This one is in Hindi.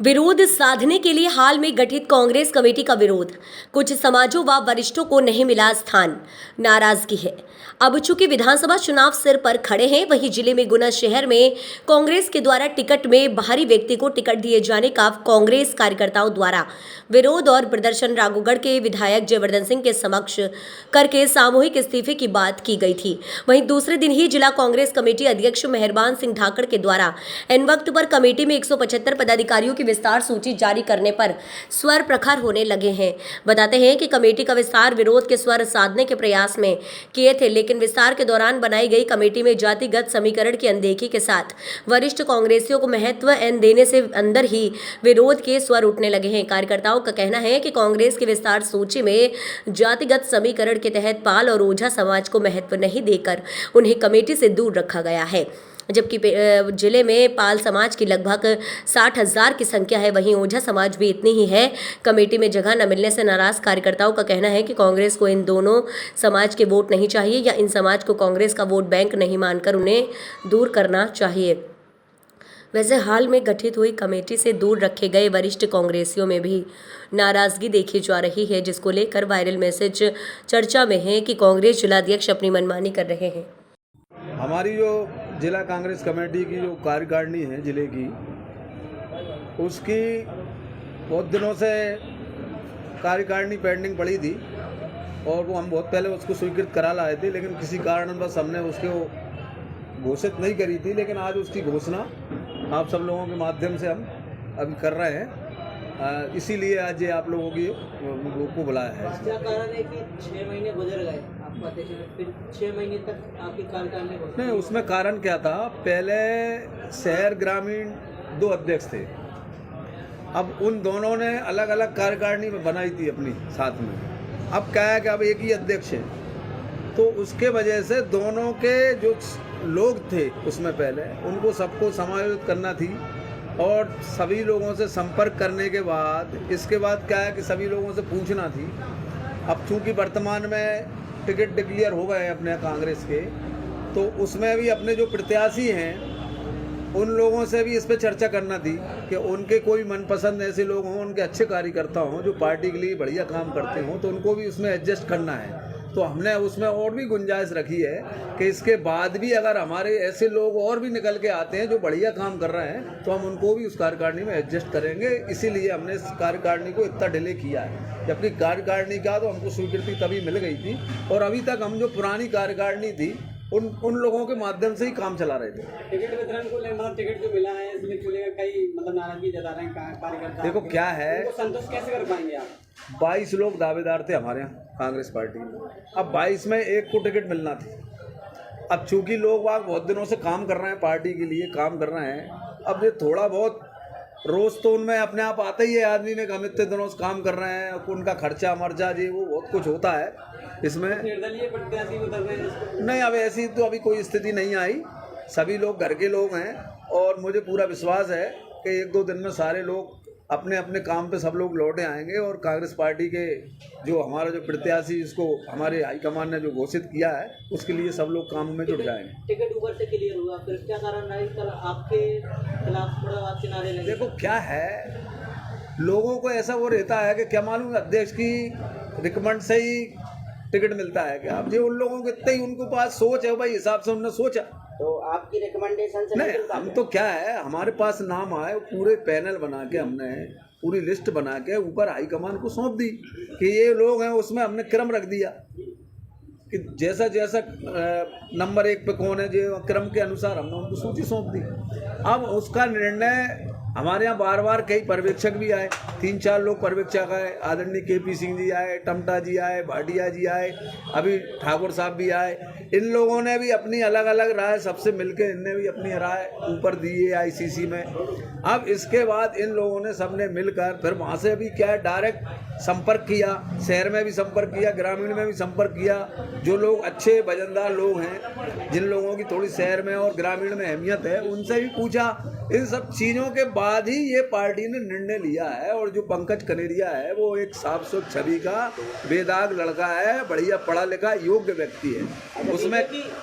विरोध साधने के लिए हाल में गठित कांग्रेस कमेटी का विरोध। कुछ समाजों व वरिष्ठों को नहीं मिला स्थान, नाराजगी है। अब चूंकि विधानसभा चुनाव सिर पर खड़े हैं, वहीं जिले में गुना शहर में कांग्रेस के द्वारा टिकट में बाहरी व्यक्ति को टिकट दिए जाने का कांग्रेस कार्यकर्ताओं द्वारा विरोध और प्रदर्शन राघोगढ़ के विधायक जयवर्धन सिंह के समक्ष करके सामूहिक इस्तीफे की बात की गई थी। वहीं दूसरे दिन ही जिला कांग्रेस कमेटी अध्यक्ष मेहरबान सिंह धाकड़ के द्वारा इन वक्त पर कमेटी में 175 पदाधिकारियों की विस्तार सूची जारी करने पर स्वर प्रखर होने लगे हैं। बताते हैं कि कमेटी का विस्तार विरोध के स्वर साधने के प्रयास में किए थे, लेकिन विस्तार के दौरान बनाई गई कमेटी में जातिगत समीकरण की अनदेखी के साथ वरिष्ठ कांग्रेसियों को महत्व न देने से अंदर ही विरोध के स्वर उठने लगे हैं। कार्यकर्ताओं का कहना है कि कांग्रेस की विस्तार सूची में जातिगत समीकरण के तहत पाल और ओझा समाज को महत्व नहीं देकर उन्हें कमेटी से दूर रखा गया है, जबकि जिले में पाल समाज की लगभग 60,000 की संख्या है, वहीं ओझा समाज भी इतनी ही है। कमेटी में जगह न मिलने से नाराज कार्यकर्ताओं का कहना है कि कांग्रेस को इन दोनों समाज के वोट नहीं चाहिए या इन समाज को कांग्रेस का वोट बैंक नहीं मानकर उन्हें दूर करना चाहिए। वैसे हाल में गठित हुई कमेटी से दूर रखे गए वरिष्ठ कांग्रेसियों में भी नाराजगी देखी जा रही है, जिसको लेकर वायरल मैसेज चर्चा में है कि कांग्रेस जिलाध्यक्ष अपनी मनमानी कर रहे हैं। हमारी जो जिला कांग्रेस कमेटी की जो कार्यकारिणी है जिले की, उसकी बहुत दिनों से कार्यकारिणी पेंडिंग पड़ी थी और वो हम बहुत पहले उसको स्वीकृत करा लाए थे, लेकिन किसी कारणवश हमने उसको घोषित नहीं करी थी। लेकिन आज उसकी घोषणा आप सब लोगों के माध्यम से हम अभी कर रहे हैं, इसीलिए आज ये आप लोगों की को बुलाया है। क्या कारण है कि 6 महीने गुजर गए आपको अध्यक्ष, फिर 6 महीने तक आपकी कार्यकारिणी नहीं, उसमें कारण क्या था, पहले शहर ग्रामीण 2 अध्यक्ष थे, अब उन दोनों ने अलग अलग कार्यकारिणी में बनाई थी अपनी साथ में। अब क्या है कि अब एक ही अध्यक्ष है, तो उसके वजह से दोनों के जो लोग थे उसमें पहले उनको सबको समायोजित करना थी और सभी लोगों से संपर्क करने के बाद इसके बाद क्या है कि सभी लोगों से पूछना थी। अब चूंकि वर्तमान में टिकट डिक्लेयर हो गए अपने कांग्रेस के, तो उसमें भी अपने जो प्रत्याशी हैं उन लोगों से भी इस पर चर्चा करना थी कि उनके कोई मनपसंद ऐसे लोग हों, उनके अच्छे कार्यकर्ता हों जो पार्टी के लिए बढ़िया काम करते हों, तो उनको भी उसमें एडजस्ट करना है। तो हमने उसमें और भी गुंजाइश रखी है कि इसके बाद भी अगर हमारे ऐसे लोग और भी निकल के आते हैं जो बढ़िया काम कर रहे हैं, तो हम उनको भी उस कार्यकारिणी में एडजस्ट करेंगे। इसीलिए हमने इस कार्यकारिणी को इतना डिले किया है, जबकि कार्यकारिणी का तो हमको स्वीकृति तभी मिल गई थी और अभी तक हम जो पुरानी कार्यकारिणी थी उन लोगों के माध्यम से ही काम चला रहे थे। टिकट वितरण को लेकर टिकट जो मिला है इसमें को लेकर कई नाराजगी जता रहे हैं कार्यकर्ता। देखो क्या है, संतोष कैसे कर पाएंगे आप? 22 लोग दावेदार थे हमारे यहाँ कांग्रेस पार्टी में, अब 22 में एक को टिकट मिलना थी। अब चूंकि लोग वहाँ बहुत दिनों से काम कर रहे हैं, पार्टी के लिए काम कर रहे हैं, अब ये थोड़ा बहुत रोज़ तो उनमें अपने आप आता ही है आदमी में, हम इतने दिनों से काम कर रहे हैं, उनका खर्चा मर्चा जी वो बहुत कुछ होता है इसमें। निर्दलीय प्रत्याशी उतर रहे हैं नहीं, अब ऐसी तो अभी कोई स्थिति नहीं आई, सभी लोग घर के लोग हैं और मुझे पूरा विश्वास है कि 1-2 दिन में सारे लोग अपने अपने काम पे सब लोग लौटे आएंगे और कांग्रेस पार्टी के जो हमारा जो प्रत्याशी इसको हमारे हाईकमान ने जो घोषित किया है उसके लिए सब लोग काम में जुट जाएंगे। टिकट ऊपर से क्लियर हुआ, फिर क्या कारण रहा कल आपके खिलाफ मुड़ाबात के नारे लगे? देखो क्या है, लोगों को ऐसा वो रहता है कि क्या मालूम अध्यक्ष की रिकमेंड से ही टिकट मिलता है क्या। अब जो उन लोगों के इतने ही उनके पास सोच है, भाई हिसाब से उन्होंने सोचा, तो आपकी रिकमेंडेशन से नहीं, हम तो क्या है हमारे पास नाम आए, पूरे पैनल बना के हमने पूरी लिस्ट बना के ऊपर हाईकमान को सौंप दी कि ये लोग हैं, उसमें हमने क्रम रख दिया कि जैसा जैसा नंबर 1 पे कौन है, जो क्रम के अनुसार हमने उनको सूची सौंप दी। अब उसका निर्णय हमारे यहाँ बार बार कई पर्यवेक्षक भी आए, 3-4 लोग पर्यवेक्षक आए, आदरणीय KP सिंह जी आए, टमटा जी आए, भाटिया जी आए, अभी ठाकुर साहब भी आए। इन लोगों ने भी अपनी अलग अलग राय सबसे मिलकर इनने भी अपनी राय ऊपर दी है ICC में। अब इसके बाद इन लोगों ने सबने मिलकर फिर वहाँ से भी क्या है डायरेक्ट संपर्क किया, शहर में भी संपर्क किया, ग्रामीण में भी संपर्क किया। जो लोग अच्छे वजनदार लोग हैं, जिन लोगों की थोड़ी शहर में और ग्रामीण में अहमियत है, उनसे भी पूछा। इन सब चीज़ों के बाद ही ये पार्टी ने निर्णय लिया है। और जो पंकज कनेरिया है वो एक साफ सुथ छवि का बेदाग लड़का है, बढ़िया पढ़ा लिखा योग्य व्यक्ति है। उसमें